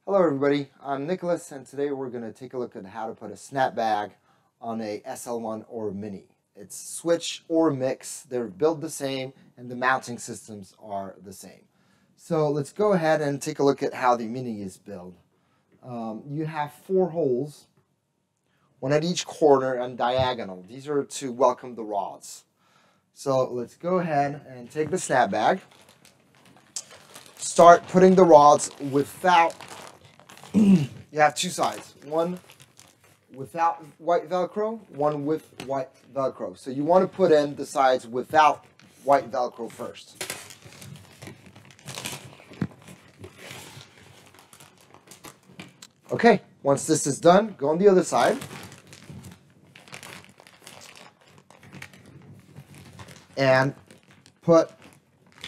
Hello everybody, I'm Nicholas, and today we're going to take a look at how to put a SnapBag on a SL1 or Mini. It's switch or mix, they're built the same and the mounting systems are the same. So let's go ahead and take a look at how the Mini is built. You have 4 holes, one at each corner and diagonal. These are to welcome the rods. So let's go ahead and take the SnapBag, start putting the rods without. You have 2 sides, one without white Velcro, one with white Velcro. So you want to put in the sides without white Velcro first. Okay, once this is done, go on the other side. And put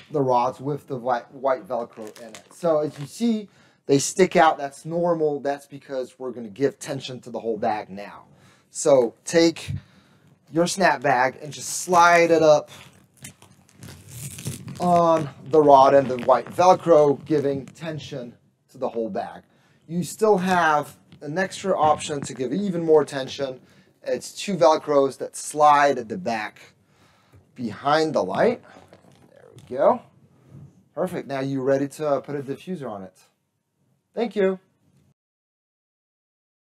the rods with the white Velcro in it. So as you see, they stick out. That's normal. That's because we're going to give tension to the whole bag now. So take your SnapBag and just slide it up on the rod and the white Velcro, giving tension to the whole bag. You still have an extra option to give even more tension. It's 2 Velcros that slide at the back behind the light. There we go. Perfect. Now you're ready to put a diffuser on it. Thank you.